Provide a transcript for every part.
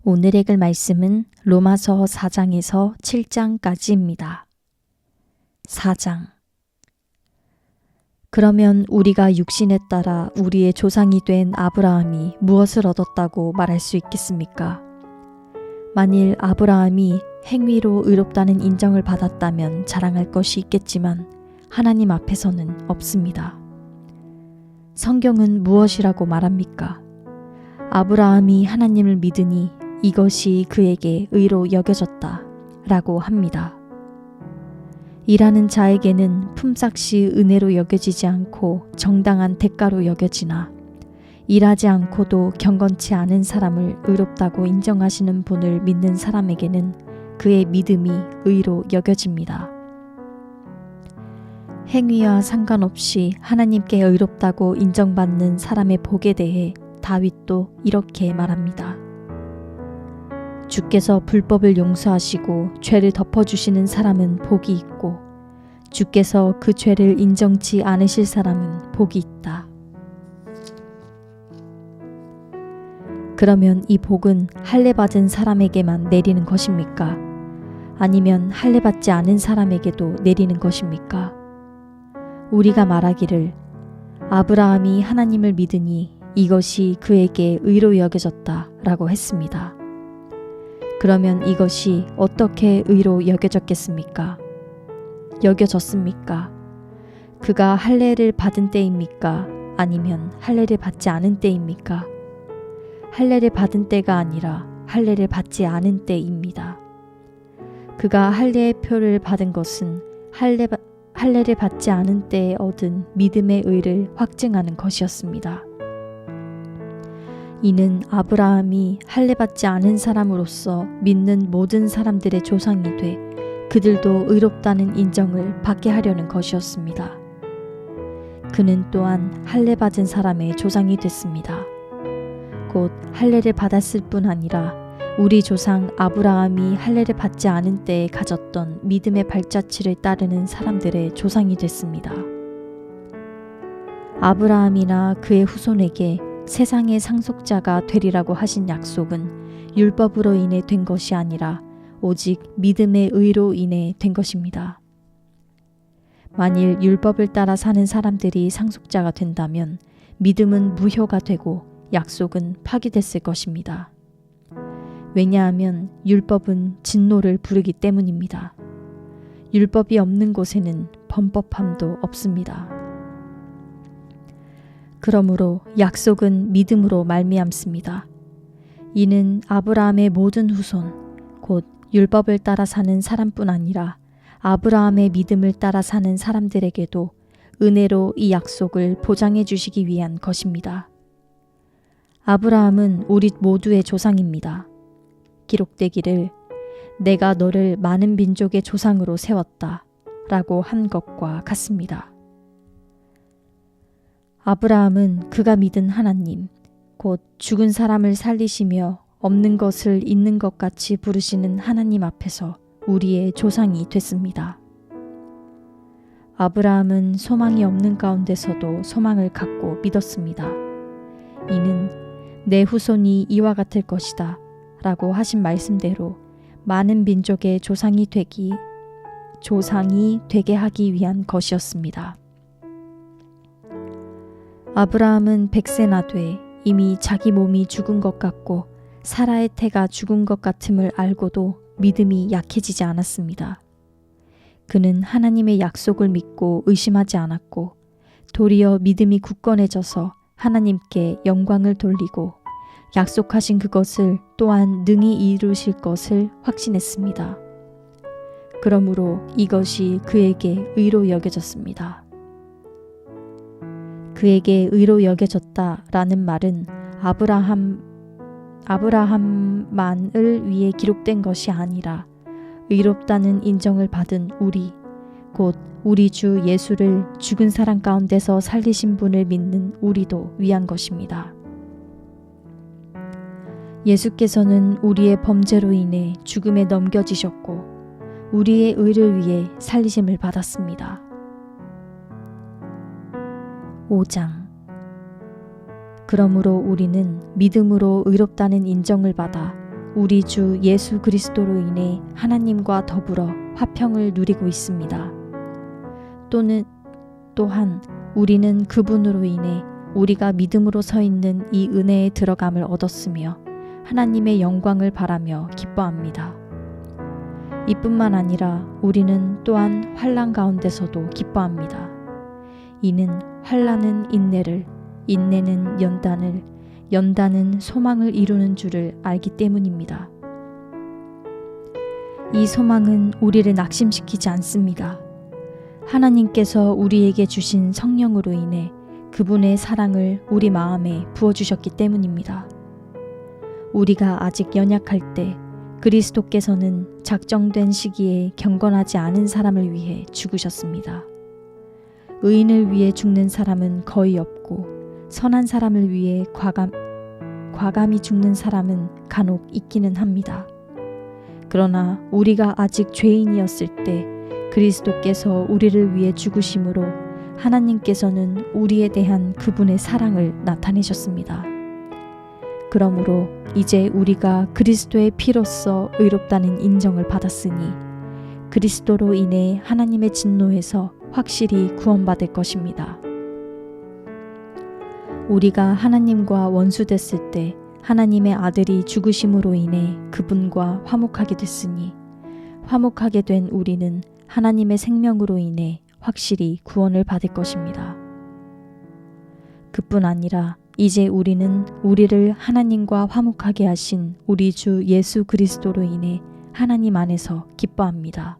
오늘 읽을 말씀은 로마서 4장에서 7장까지입니다. 4장. 그러면 우리가 육신에 따라 우리의 조상이 된 아브라함이 무엇을 얻었다고 말할 수 있겠습니까? 만일 아브라함이 행위로 의롭다는 인정을 받았다면 자랑할 것이 있겠지만 하나님 앞에서는 없습니다. 성경은 무엇이라고 말합니까? 아브라함이 하나님을 믿으니 이것이 그에게 의로 여겨졌다 라고 합니다. 일하는 자에게는 품삯이 은혜로 여겨지지 않고 정당한 대가로 여겨지나 일하지 않고도 경건치 않은 사람을 의롭다고 인정하시는 분을 믿는 사람에게는 그의 믿음이 의로 여겨집니다. 행위와 상관없이 하나님께 의롭다고 인정받는 사람의 복에 대해 다윗도 이렇게 말합니다. 주께서 불법을 용서하시고 죄를 덮어주시는 사람은 복이 있고 주께서 그 죄를 인정치 않으실 사람은 복이 있다. 그러면 이 복은 할례받은 사람에게만 내리는 것입니까? 아니면 할례받지 않은 사람에게도 내리는 것입니까? 우리가 말하기를 아브라함이 하나님을 믿으니 이것이 그에게 의로 여겨졌다 라고 했습니다. 그러면 이것이 어떻게 의로 여겨졌겠습니까? 여겨졌습니까? 그가 할례를 받은 때입니까? 아니면 할례를 받지 않은 때입니까? 할례를 받은 때가 아니라 할례를 받지 않은 때입니다. 그가 할례의 표를 받은 것은 할례를 받지 않은 때에 얻은 믿음의 의를 확증하는 것이었습니다. 이는 아브라함이 할례받지 않은 사람으로서 믿는 모든 사람들의 조상이 돼 그들도 의롭다는 인정을 받게 하려는 것이었습니다. 그는 또한 할례받은 사람의 조상이 됐습니다. 곧 할례를 받았을 뿐 아니라 우리 조상 아브라함이 할례를 받지 않은 때에 가졌던 믿음의 발자취를 따르는 사람들의 조상이 됐습니다. 아브라함이나 그의 후손에게 세상의 상속자가 되리라고 하신 약속은 율법으로 인해 된 것이 아니라 오직 믿음의 의로 인해 된 것입니다. 만일 율법을 따라 사는 사람들이 상속자가 된다면 믿음은 무효가 되고 약속은 파기됐을 것입니다. 왜냐하면 율법은 진노를 부르기 때문입니다. 율법이 없는 곳에는 범법함도 없습니다. 그러므로 약속은 믿음으로 말미암습니다. 이는 아브라함의 모든 후손, 곧 율법을 따라 사는 사람뿐 아니라 아브라함의 믿음을 따라 사는 사람들에게도 은혜로 이 약속을 보장해 주시기 위한 것입니다. 아브라함은 우리 모두의 조상입니다. 기록되기를 내가 너를 많은 민족의 조상으로 세웠다 라고 한 것과 같습니다. 아브라함은 그가 믿은 하나님, 곧 죽은 사람을 살리시며 없는 것을 있는 것 같이 부르시는 하나님 앞에서 우리의 조상이 됐습니다. 아브라함은 소망이 없는 가운데서도 소망을 갖고 믿었습니다. 이는 내 후손이 이와 같을 것이다 라고 하신 말씀대로 많은 민족의 조상이 되게 하기 위한 것이었습니다. 아브라함은 100세나 돼 이미 자기 몸이 죽은 것 같고 사라의 태가 죽은 것 같음을 알고도 믿음이 약해지지 않았습니다. 그는 하나님의 약속을 믿고 의심하지 않았고 도리어 믿음이 굳건해져서 하나님께 영광을 돌리고 약속하신 그것을 또한 능히 이루실 것을 확신했습니다. 그러므로 이것이 그에게 의로 여겨졌습니다. 그에게 의로 여겨졌다라는 말은 아브라함만을 위해 기록된 것이 아니라 의롭다는 인정을 받은 곧 우리 주 예수를 죽은 사람 가운데서 살리신 분을 믿는 우리도 위한 것입니다. 예수께서는 우리의 범죄로 인해 죽음에 넘겨지셨고 우리의 의를 위해 살리심을 받았습니다. 5장. 그러므로 우리는 믿음으로 의롭다는 인정을 받아 우리 주 예수 그리스도로 인해 하나님과 더불어 화평을 누리고 있습니다. 또한 우리는 그분으로 인해 우리가 믿음으로 서 있는 이 은혜에 들어감을 얻었으며 하나님의 영광을 바라며 기뻐합니다. 이뿐만 아니라 우리는 또한 환난 가운데서도 기뻐합니다. 이는 환난은 인내를, 인내는 연단을, 연단은 소망을 이루는 줄을 알기 때문입니다. 이 소망은 우리를 낙심시키지 않습니다. 하나님께서 우리에게 주신 성령으로 인해 그분의 사랑을 우리 마음에 부어주셨기 때문입니다. 우리가 아직 연약할 때 그리스도께서는 작정된 시기에 경건하지 않은 사람을 위해 죽으셨습니다. 의인을 위해 죽는 사람은 거의 없고 선한 사람을 위해 과감히 죽는 사람은 간혹 있기는 합니다. 그러나 우리가 아직 죄인이었을 때 그리스도께서 우리를 위해 죽으심으로 하나님께서는 우리에 대한 그분의 사랑을 나타내셨습니다. 그러므로 이제 우리가 그리스도의 피로써 의롭다는 인정을 받았으니 그리스도로 인해 하나님의 진노에서 확실히 구원받을 것입니다. 우리가 하나님과 원수됐을 때 하나님의 아들이 죽으심으로 인해 그분과 화목하게 됐으니 화목하게 된 우리는 하나님의 생명으로 인해 확실히 구원을 받을 것입니다. 그뿐 아니라 이제 우리는 우리를 하나님과 화목하게 하신 우리 주 예수 그리스도로 인해 하나님 안에서 기뻐합니다.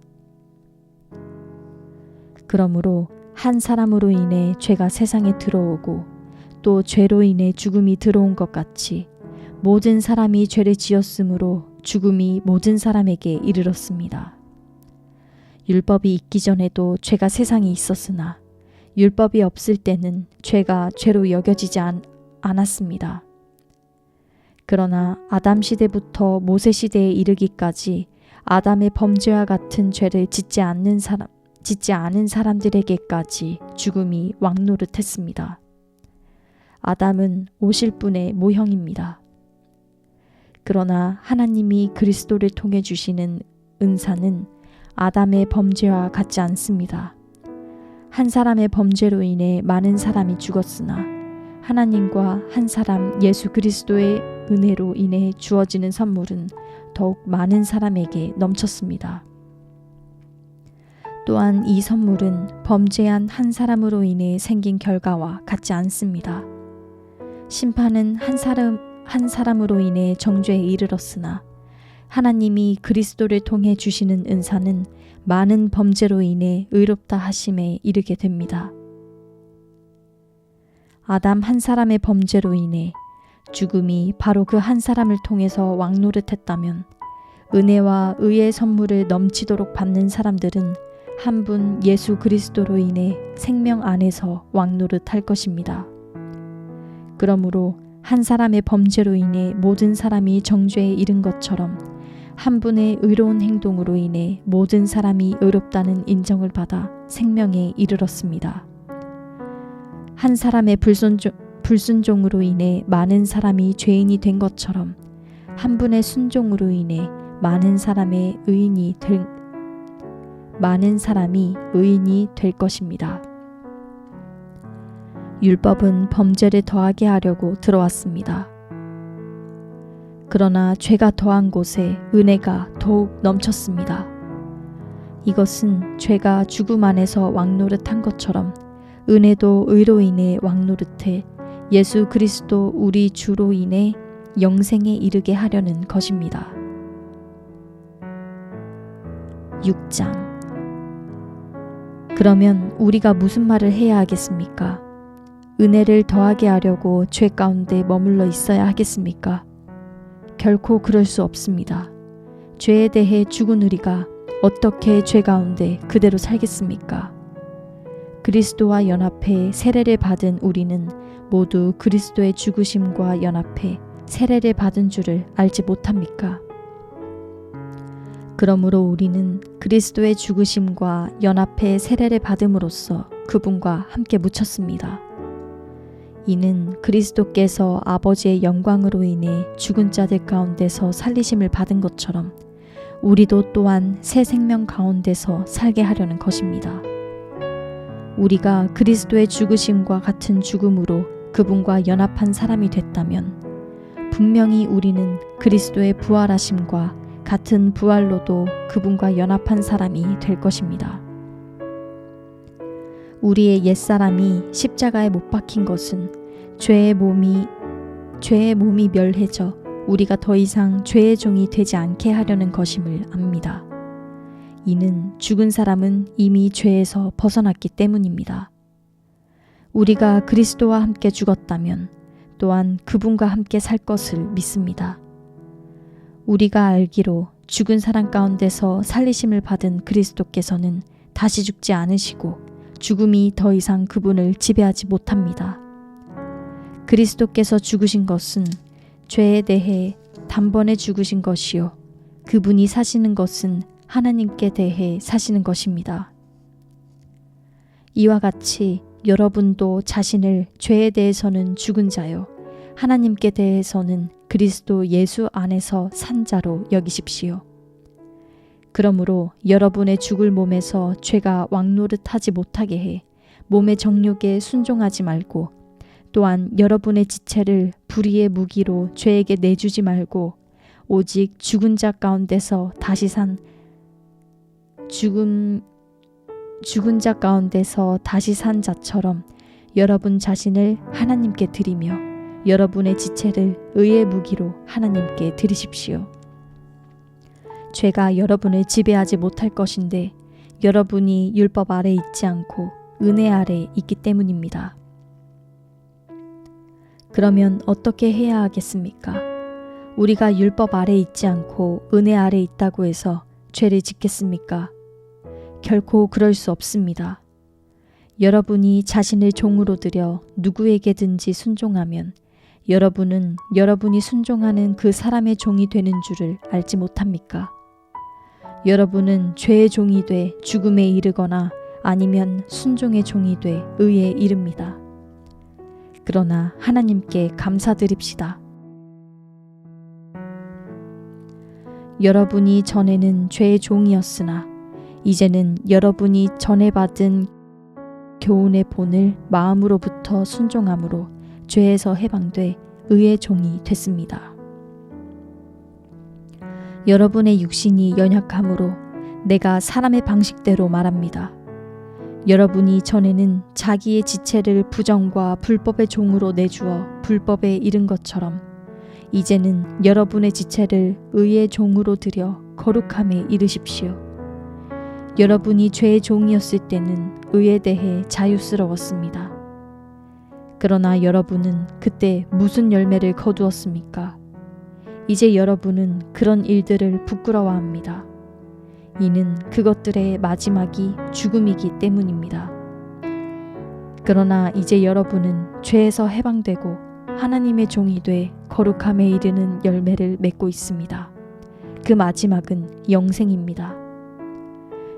그러므로 한 사람으로 인해 죄가 세상에 들어오고 또 죄로 인해 죽음이 들어온 것 같이 모든 사람이 죄를 지었으므로 죽음이 모든 사람에게 이르렀습니다. 율법이 있기 전에도 죄가 세상에 있었으나 율법이 없을 때는 죄가 죄로 여겨지지 않았습니다. 그러나 아담 시대부터 모세 시대에 이르기까지 아담의 범죄와 같은 죄를 짓지 않은 사람들에게까지 죽음이 왕노릇했습니다. 아담은 오실 분의 모형입니다. 그러나 하나님이 그리스도를 통해 주시는 은사는 아담의 범죄와 같지 않습니다. 한 사람의 범죄로 인해 많은 사람이 죽었으나 하나님과 한 사람 예수 그리스도의 은혜로 인해 주어지는 선물은 더욱 많은 사람에게 넘쳤습니다. 또한 이 선물은 범죄한 한 사람으로 인해 생긴 결과와 같지 않습니다. 심판은 한 사람으로 인해 정죄에 이르렀으나 하나님이 그리스도를 통해 주시는 은사는 많은 범죄로 인해 의롭다 하심에 이르게 됩니다. 아담 한 사람의 범죄로 인해 죽음이 바로 그 한 사람을 통해서 왕노릇했다면 은혜와 의의 선물을 넘치도록 받는 사람들은 한 분 예수 그리스도로 인해 생명 안에서 왕노릇할 것입니다. 그러므로 한 사람의 범죄로 인해 모든 사람이 정죄에 이른 것처럼 한 분의 의로운 행동으로 인해 모든 사람이 의롭다는 인정을 받아 생명에 이르렀습니다. 한 사람의 불순종으로 인해 많은 사람이 죄인이 된 것처럼 한 분의 순종으로 인해 많은 사람이 의인이 될 것입니다. 율법은 범죄를 더하게 하려고 들어왔습니다. 그러나 죄가 더한 곳에 은혜가 더욱 넘쳤습니다. 이것은 죄가 죽음 안에서 왕노릇한 것처럼 은혜도 의로 인해 왕노릇해 예수 그리스도 우리 주로 인해 영생에 이르게 하려는 것입니다. 6장. 그러면 우리가 무슨 말을 해야 하겠습니까? 은혜를 더하게 하려고 죄 가운데 머물러 있어야 하겠습니까? 결코 그럴 수 없습니다. 죄에 대해 죽은 우리가 어떻게 죄 가운데 그대로 살겠습니까? 그리스도와 연합해 세례를 받은 우리는 모두 그리스도의 죽으심과 연합해 세례를 받은 줄을 알지 못합니까? 그러므로 우리는 그리스도의 죽으심과 연합해 세례를 받음으로써 그분과 함께 묻혔습니다. 이는 그리스도께서 아버지의 영광으로 인해 죽은 자들 가운데서 살리심을 받은 것처럼 우리도 또한 새 생명 가운데서 살게 하려는 것입니다. 우리가 그리스도의 죽으심과 같은 죽음으로 그분과 연합한 사람이 됐다면 분명히 우리는 그리스도의 부활하심과 같은 부활로도 그분과 연합한 사람이 될 것입니다. 우리의 옛사람이 십자가에 못 박힌 것은 죄의 몸이 멸해져 우리가 더 이상 죄의 종이 되지 않게 하려는 것임을 압니다. 이는 죽은 사람은 이미 죄에서 벗어났기 때문입니다. 우리가 그리스도와 함께 죽었다면 또한 그분과 함께 살 것을 믿습니다. 우리가 알기로 죽은 사람 가운데서 살리심을 받은 그리스도께서는 다시 죽지 않으시고 죽음이 더 이상 그분을 지배하지 못합니다. 그리스도께서 죽으신 것은 죄에 대해 단번에 죽으신 것이요 그분이 사시는 것은 하나님께 대해 사시는 것입니다. 이와 같이 여러분도 자신을 죄에 대해서는 죽은 자요 하나님께 대해서는 그리스도 예수 안에서 산 자로 여기십시오. 그러므로 여러분의 죽을 몸에서 죄가 왕노릇하지 못하게 해 몸의 정욕에 순종하지 말고 또한 여러분의 지체를 불의의 무기로 죄에게 내주지 말고 오직 죽은 자 가운데서 다시 산 자처럼 여러분 자신을 하나님께 드리며 여러분의 지체를 의의 무기로 하나님께 드리십시오. 죄가 여러분을 지배하지 못할 것인데 여러분이 율법 아래 있지 않고 은혜 아래 있기 때문입니다. 그러면 어떻게 해야 하겠습니까? 우리가 율법 아래 있지 않고 은혜 아래 있다고 해서 죄를 짓겠습니까? 결코 그럴 수 없습니다. 여러분이 자신을 종으로 들여 누구에게든지 순종하면 여러분은 여러분이 순종하는 그 사람의 종이 되는 줄을 알지 못합니까? 여러분은 죄의 종이 돼 죽음에 이르거나 아니면 순종의 종이 돼 의에 이릅니다. 그러나 하나님께 감사드립시다. 여러분이 전에는 죄의 종이었으나 이제는 여러분이 전에 받은 교훈의 본을 마음으로부터 순종함으로 죄에서 해방돼 의의 종이 됐습니다. 여러분의 육신이 연약함으로 내가 사람의 방식대로 말합니다. 여러분이 전에는 자기의 지체를 부정과 불법의 종으로 내주어 불법에 이른 것처럼 이제는 여러분의 지체를 의의 종으로 들여 거룩함에 이르십시오. 여러분이 죄의 종이었을 때는 의에 대해 자유스러웠습니다. 그러나 여러분은 그때 무슨 열매를 거두었습니까? 이제 여러분은 그런 일들을 부끄러워합니다. 이는 그것들의 마지막이 죽음이기 때문입니다. 그러나 이제 여러분은 죄에서 해방되고 하나님의 종이 돼 거룩함에 이르는 열매를 맺고 있습니다. 그 마지막은 영생입니다.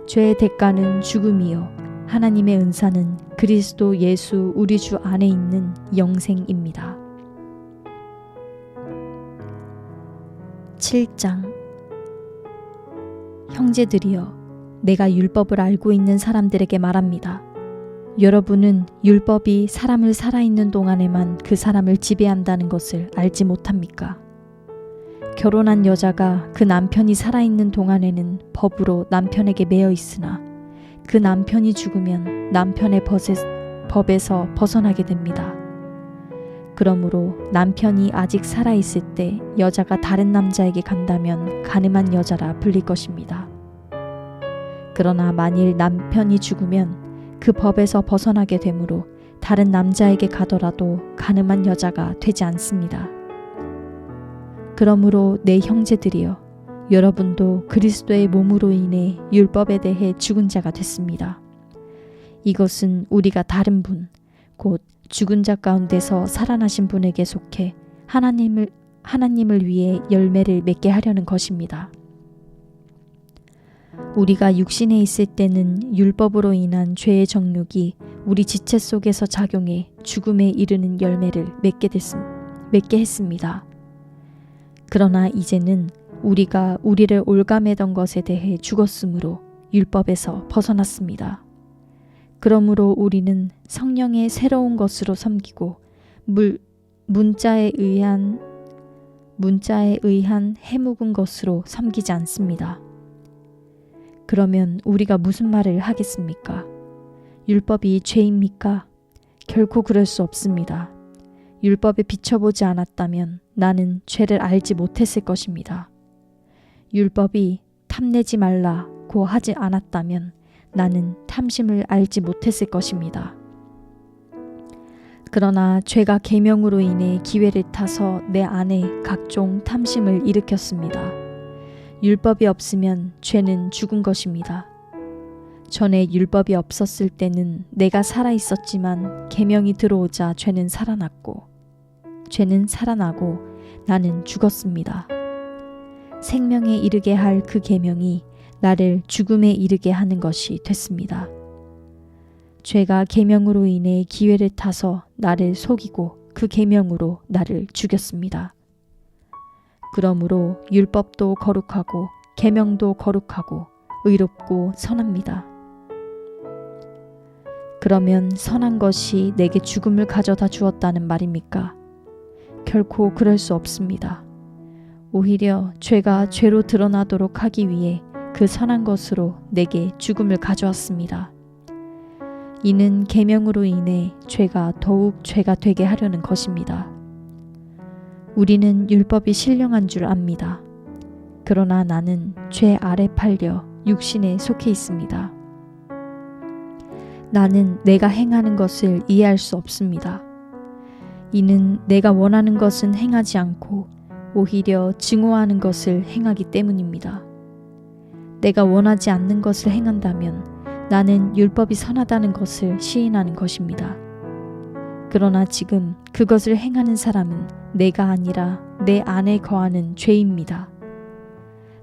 죄의 대가는 죽음이요 하나님의 은사는 그리스도 예수 우리 주 안에 있는 영생입니다. 7장 형제들이여 내가 율법을 알고 있는 사람들에게 말합니다. 여러분은 율법이 사람을 살아있는 동안에만 그 사람을 지배한다는 것을 알지 못합니까? 결혼한 여자가 그 남편이 살아있는 동안에는 법으로 남편에게 매여 있으나 그 남편이 죽으면 남편의 법에서 벗어나게 됩니다. 그러므로 남편이 아직 살아있을 때 여자가 다른 남자에게 간다면 간음한 여자라 불릴 것입니다. 그러나 만일 남편이 죽으면 그 법에서 벗어나게 되므로 다른 남자에게 가더라도 간음한 여자가 되지 않습니다. 그러므로 내 형제들이여 여러분도 그리스도의 몸으로 인해 율법에 대해 죽은 자가 됐습니다. 이것은 우리가 다른 분, 곧 죽은 자 가운데서 살아나신 분에게 속해 하나님을 위해 열매를 맺게 하려는 것입니다. 우리가 육신에 있을 때는 율법으로 인한 죄의 정욕이 우리 지체 속에서 작용해 죽음에 이르는 열매를 맺게 했습니다. 그러나 이제는 우리가 우리를 올가매던 것에 대해 죽었으므로 율법에서 벗어났습니다. 그러므로 우리는 성령의 새로운 것으로 섬기고 문자에 의한 해묵은 것으로 섬기지 않습니다. 그러면 우리가 무슨 말을 하겠습니까? 율법이 죄입니까? 결코 그럴 수 없습니다. 율법에 비춰보지 않았다면 나는 죄를 알지 못했을 것입니다. 율법이 탐내지 말라고 하지 않았다면 나는 탐심을 알지 못했을 것입니다. 그러나 죄가 계명으로 인해 기회를 타서 내 안에 각종 탐심을 일으켰습니다. 율법이 없으면 죄는 죽은 것입니다. 전에 율법이 없었을 때는 내가 살아 있었지만 계명이 들어오자 죄는 살아나고 나는 죽었습니다. 생명에 이르게 할 그 계명이 나를 죽음에 이르게 하는 것이 됐습니다. 죄가 계명으로 인해 기회를 타서 나를 속이고 그 계명으로 나를 죽였습니다. 그러므로 율법도 거룩하고 계명도 거룩하고 의롭고 선합니다. 그러면 선한 것이 내게 죽음을 가져다 주었다는 말입니까? 결코 그럴 수 없습니다. 오히려 죄가 죄로 드러나도록 하기 위해 그 선한 것으로 내게 죽음을 가져왔습니다. 이는 계명으로 인해 죄가 더욱 죄가 되게 하려는 것입니다. 우리는 율법이 신령한 줄 압니다. 그러나 나는 죄 아래 팔려 육신에 속해 있습니다. 나는 내가 행하는 것을 이해할 수 없습니다. 이는 내가 원하는 것은 행하지 않고 오히려 증오하는 것을 행하기 때문입니다. 내가 원하지 않는 것을 행한다면 나는 율법이 선하다는 것을 시인하는 것입니다. 그러나 지금 그것을 행하는 사람은 내가 아니라 내 안에 거하는 죄입니다.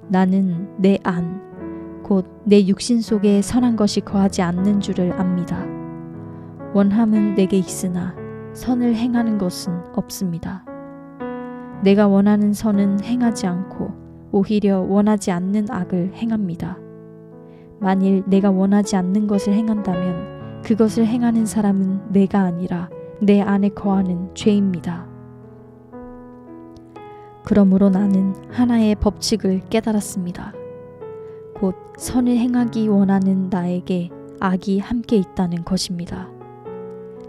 나는 내 안, 곧 내 육신 속에 선한 것이 거하지 않는 줄을 압니다. 원함은 내게 있으나 선을 행하는 것은 없습니다. 내가 원하는 선은 행하지 않고 오히려 원하지 않는 악을 행합니다. 만일 내가 원하지 않는 것을 행한다면 그것을 행하는 사람은 내가 아니라 내 안에 거하는 죄입니다. 그러므로 나는 하나의 법칙을 깨달았습니다. 곧 선을 행하기 원하는 나에게 악이 함께 있다는 것입니다.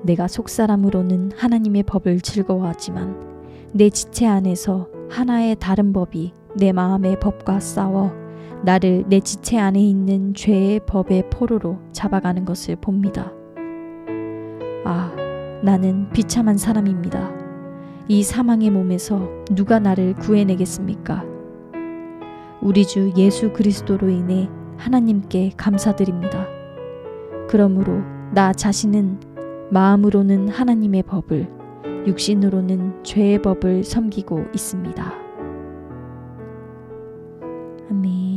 내가 속사람으로는 하나님의 법을 즐거워하지만 내 지체 안에서 하나의 다른 법이 내 마음의 법과 싸워 나를 내 지체 안에 있는 죄의 법의 포로로 잡아가는 것을 봅니다. 아, 나는 비참한 사람입니다. 이 사망의 몸에서 누가 나를 구해내겠습니까? 우리 주 예수 그리스도로 인해 하나님께 감사드립니다. 그러므로 나 자신은 마음으로는 하나님의 법을, 육신으로는 죄의 법을 섬기고 있습니다. 아멘.